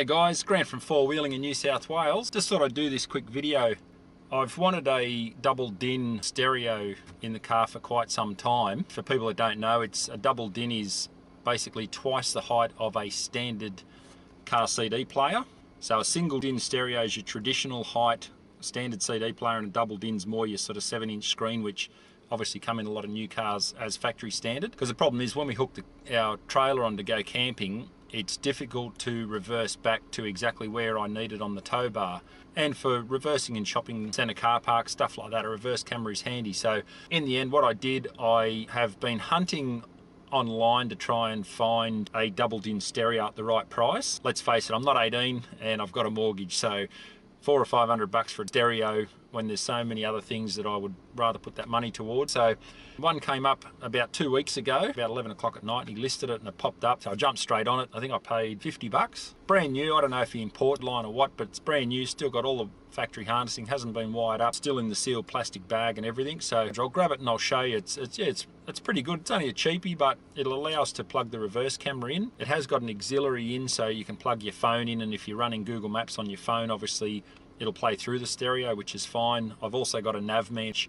G'day guys, Grant from Four Wheeling in New South Wales. Just thought I'd do this quick video. I've wanted a double DIN stereo in the car for quite some time. For people that don't know, a double DIN is basically twice the height of a standard car CD player. So a single DIN stereo is your traditional height standard CD player, and a double DIN's more your sort of 7-inch screen, which obviously come in a lot of new cars as factory standard. Because the problem is when we hook our trailer on to go camping, it's difficult to reverse back to exactly where I need it on the tow bar. And for reversing in shopping centre car parks, stuff like that, a reverse camera is handy. So in the end, what I did, I have been hunting online to try and find a double DIN stereo at the right price. Let's face it, I'm not 18 and I've got a mortgage, so $400 or $500 for a stereo when there's so many other things that I would rather put that money towards. So one came up about 2 weeks ago, about 11 o'clock at night, and he listed it and it popped up. So I jumped straight on it. I think I paid $50. Brand new, I don't know if he import line or what, but it's brand new, still got all the factory harnessing, hasn't been wired up, still in the sealed plastic bag and everything. So I'll grab it and I'll show you. It's pretty good. It's only a cheapie, but it'll allow us to plug the reverse camera in. It has got an auxiliary in, so you can plug your phone in, and if you're running Google Maps on your phone, obviously it'll play through the stereo, which is fine. I've also got a navman.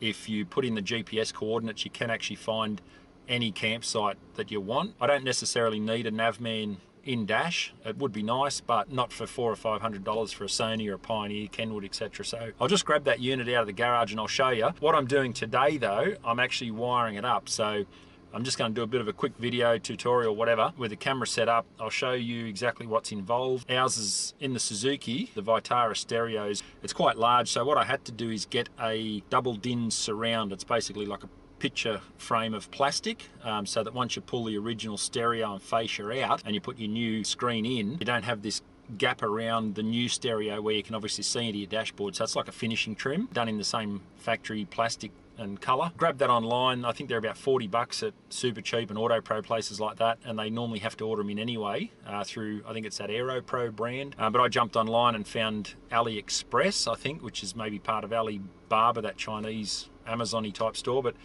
If you put in the GPS coordinates, you can actually find any campsite that you want. I don't necessarily need a navman in dash. It would be nice, but not for $400 or $500 for a Sony or a Pioneer, Kenwood, etc. So I'll just grab that unit out of the garage and I'll show you. What I'm doing today though, I'm actually wiring it up. So I'm just going to do a bit of a quick video tutorial, whatever, with the camera set up. I'll show you exactly what's involved. Ours is in the Suzuki, the Vitara stereos. It's quite large, so what I had to do is get a double DIN surround. It's basically like a picture frame of plastic, so that once you pull the original stereo and fascia out and you put your new screen in, you don't have this gap around the new stereo where you can obviously see into your dashboard. So it's like a finishing trim done in the same factory plastic and colour. Grab that online. I think they're about $40 at Super Cheap and Auto Pro, places like that, and they normally have to order them in anyway through, I think it's that Aero Pro brand. But I jumped online and found AliExpress, I think, which is maybe part of Alibaba, that Chinese Amazon-y type store, but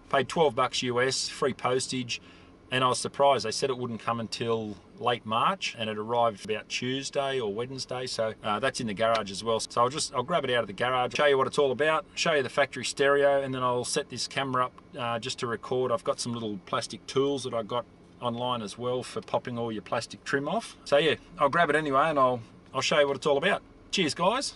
paid $12 US, free postage. And I was surprised. They said it wouldn't come until late March, and it arrived about Tuesday or Wednesday. So that's in the garage as well. So I'll grab it out of the garage, show you what it's all about, show you the factory stereo, and then I'll set this camera up just to record. I've got some little plastic tools that I got online as well for popping all your plastic trim off. So yeah, I'll grab it anyway and I'll show you what it's all about. Cheers guys,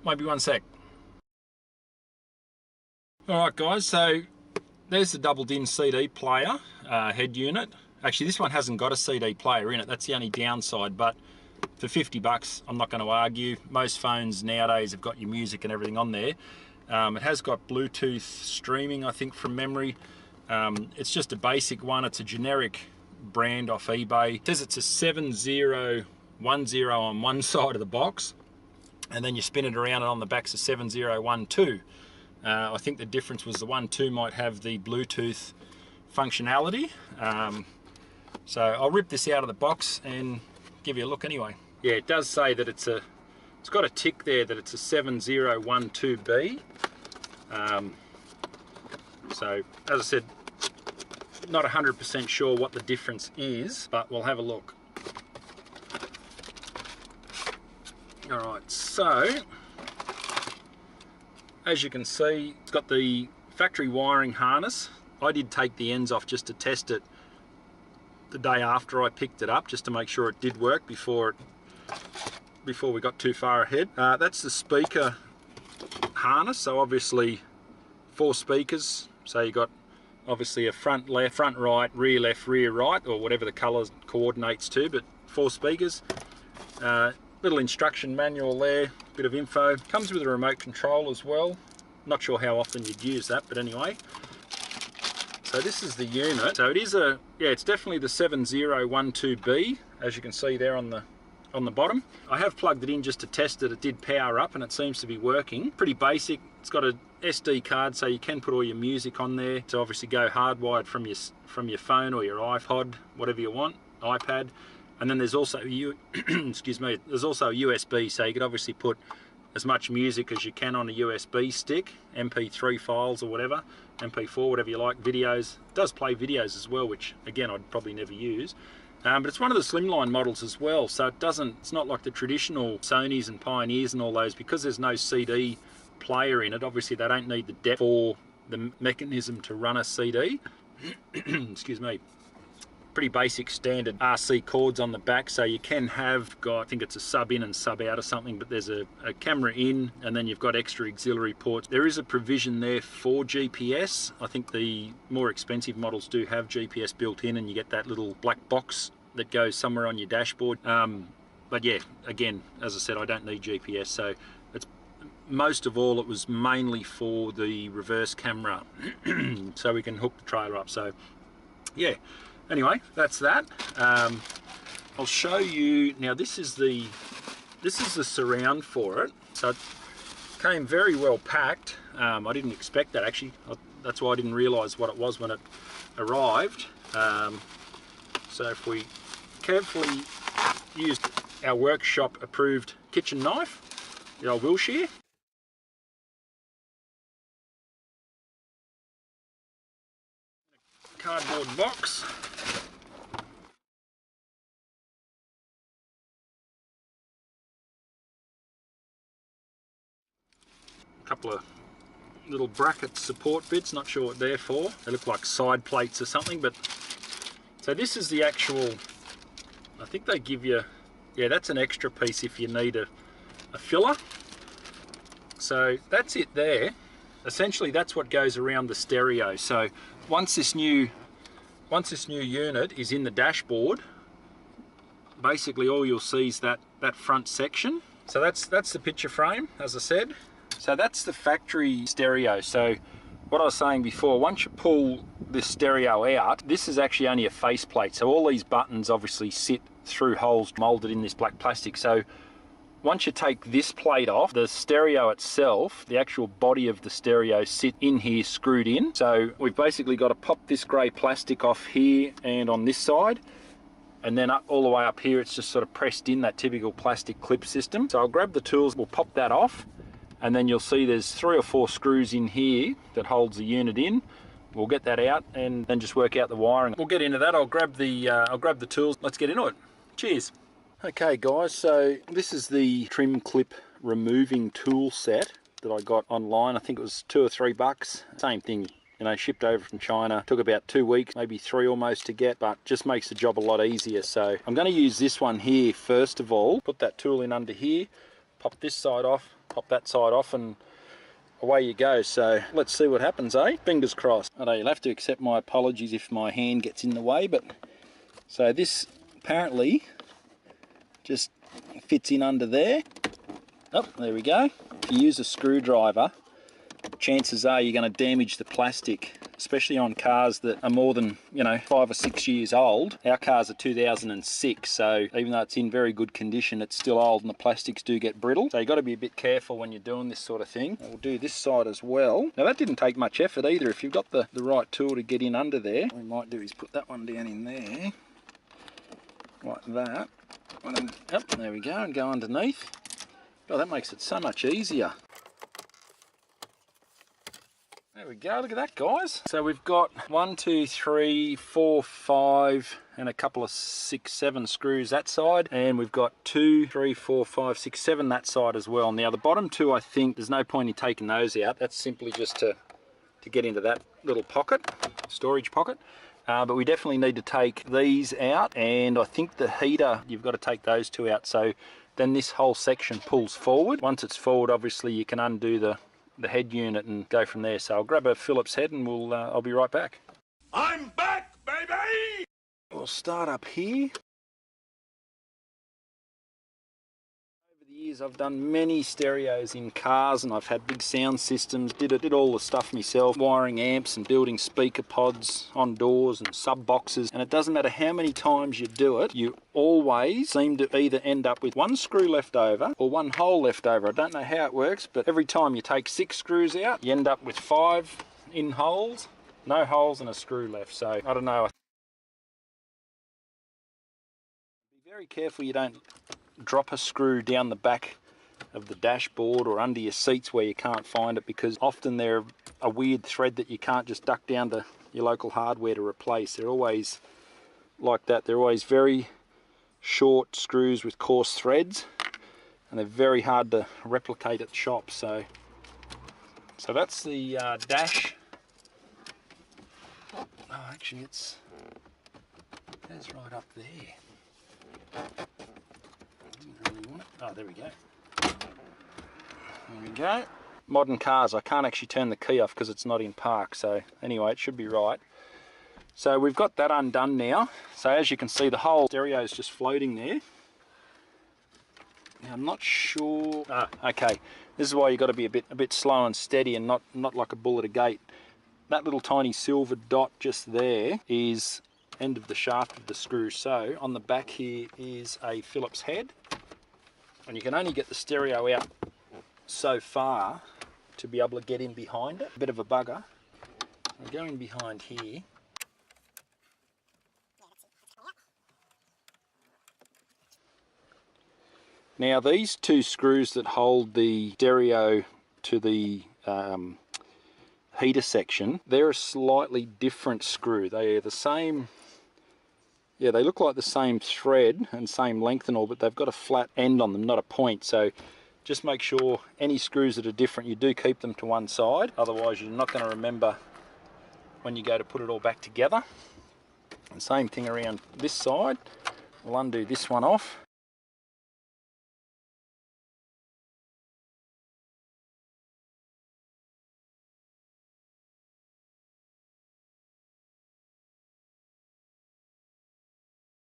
maybe one sec. All right guys, so there's the double DIN CD player head unit. Actually, this one hasn't got a CD player in it. That's the only downside, but for $50, I'm not going to argue. Most phones nowadays have got your music and everything on there. It has got Bluetooth streaming, I think, from memory. It's just a basic one. It's a generic brand off eBay. It says it's a 7010 on one side of the box, and then you spin it around and on the back's a 7012. I think the difference was the 1.2 might have the Bluetooth functionality. So I'll rip this out of the box and give you a look anyway. Yeah, it does say that it's got a tick there that it's a 7012B. So as I said, not 100% sure what the difference is, but we'll have a look. All right, so as you can see, it's got the factory wiring harness. I did take the ends off just to test it the day after I picked it up, just to make sure it did work before we got too far ahead. That's the speaker harness, so obviously 4 speakers. So you got obviously a front left, front right, rear left, rear right, or whatever the colour coordinates to, but 4 speakers. Little instruction manual there, bit of info. Comes with a remote control as well. Not sure how often you'd use that, but anyway. So this is the unit. So it is it's definitely the 7012B, as you can see there on the bottom. I have plugged it in just to test it. It did power up and it seems to be working. Pretty basic. It's got a SD card, so you can put all your music on there. So obviously go hardwired from your phone or your iPod, whatever you want, iPad. And then there's also excuse me, there's also a USB, so you could obviously put as much music as you can on a USB stick, MP3 files or whatever, MP4, whatever you like, videos. It does play videos as well, which again I'd probably never use. But it's one of the slimline models as well, so it's not like the traditional Sonys and Pioneers and all those, because there's no CD player in it. Obviously they don't need the depth or the mechanism to run a CD. Excuse me. Pretty basic standard RC cords on the back, so you can have I think it's a sub in and sub out or something, but there's a camera in, and then you've got extra auxiliary ports. There is a provision there for GPS. I think the more expensive models do have GPS built in, and you get that little black box that goes somewhere on your dashboard. But yeah, again, as I said, I don't need GPS, so it's most of all it was mainly for the reverse camera so we can hook the trailer up. So yeah, anyway, that's that. I'll show you now. This is the surround for it. So it came very well packed. I didn't expect that actually. That's why I didn't realise what it was when it arrived. So if we carefully used our workshop approved kitchen knife, the old Wilshire. Cardboard box. A couple of little bracket support bits, not sure what they're for. They look like side plates or something, but so this is the actual, I think they give you, yeah, that's an extra piece if you need a filler. So that's it there. Essentially that's what goes around the stereo. So once this new unit is in the dashboard, basically all you'll see is that front section. So that's the picture frame, as I said. So that's the factory stereo. So what I was saying before, once you pull this stereo out, this is actually only a faceplate. So all these buttons obviously sit through holes molded in this black plastic. So once you take this plate off, the stereo itself, the actual body of the stereo, sit in here screwed in. So we've basically got to pop this grey plastic off here and on this side, and then up all the way up here it's just sort of pressed in, that typical plastic clip system. So I'll grab the tools, we'll pop that off, and then you'll see there's 3 or 4 screws in here that holds the unit in. We'll get that out and then just work out the wiring. We'll get into that. I'll grab the tools. Let's get into it. Cheers. Okay guys, so this is the trim clip removing tool set that I got online. I think it was $2 or $3. Same thing, you know, shipped over from China. Took about 2 weeks, maybe 3 almost to get, but just makes the job a lot easier. So I'm going to use this one here first of all. Put that tool in under here, pop this side off, pop that side off, and away you go. So let's see what happens, eh? Fingers crossed. I know you'll have to accept my apologies if my hand gets in the way, but so this apparently just fits in under there. Oh, there we go. If you use a screwdriver, chances are you're going to damage the plastic, especially on cars that are more than, you know, 5 or 6 years old. Our cars are 2006, so even though it's in very good condition, it's still old and the plastics do get brittle. So you've got to be a bit careful when you're doing this sort of thing. We'll do this side as well. Now that didn't take much effort either. If you've got the right tool to get in under there, what we might do is put that one down in there, like that. Yep, there we go, and go underneath. Oh, that makes it so much easier. There we go, look at that guys. So we've got 1, 2, 3, 4, 5 and a couple of 6, 7 screws that side, and we've got 2, 3, 4, 5, 6, 7 that side as well. Now the bottom two, I think there's no point in taking those out. That's simply just to get into that little pocket, storage pocket. But we definitely need to take these out, and I think the heater, you've got to take those two out. So then this whole section pulls forward. Once it's forward, obviously you can undo the head unit and go from there. So I'll grab a Phillips head and I'll be right back. I'm back, baby! We'll start up here. Over the years I've done many stereos in cars, and I've had big sound systems, did all the stuff myself, wiring amps and building speaker pods on doors and sub boxes, and it doesn't matter how many times you do it, you always seem to either end up with 1 screw left over or 1 hole left over. I don't know how it works, but every time you take 6 screws out, you end up with 5 in holes, no holes and a screw left. So I don't know. Be very careful you don't drop a screw down the back of the dashboard or under your seats where you can't find it, because often they're a weird thread that you can't just duck down to your local hardware to replace. They're always like that. They're always very short screws with coarse threads, and they're very hard to replicate at the shop. So that's the dash. Oh, actually it's right up there. Didn't really want it. Oh, there we go. There we go. Modern cars, I can't actually turn the key off because it's not in park. So anyway, it should be right. So we've got that undone now. So as you can see, the whole stereo is just floating there. Now I'm not sure. Ah, okay. This is why you've got to be a bit slow and steady, and not like a bull at a gate. That little tiny silver dot just there is end of the shaft of the screw. So on the back here is a Phillips head, and you can only get the stereo out so far to be able to get in behind it. A bit of a bugger. I'll go in behind here. Now these two screws that hold the stereo to the heater section, they're a slightly different screw. They are the same, yeah, they look like the same thread and same length and all, but they've got a flat end on them, not a point. So just make sure any screws that are different, you do keep them to one side. Otherwise you're not going to remember when you go to put it all back together. And same thing around this side. We'll undo this one off.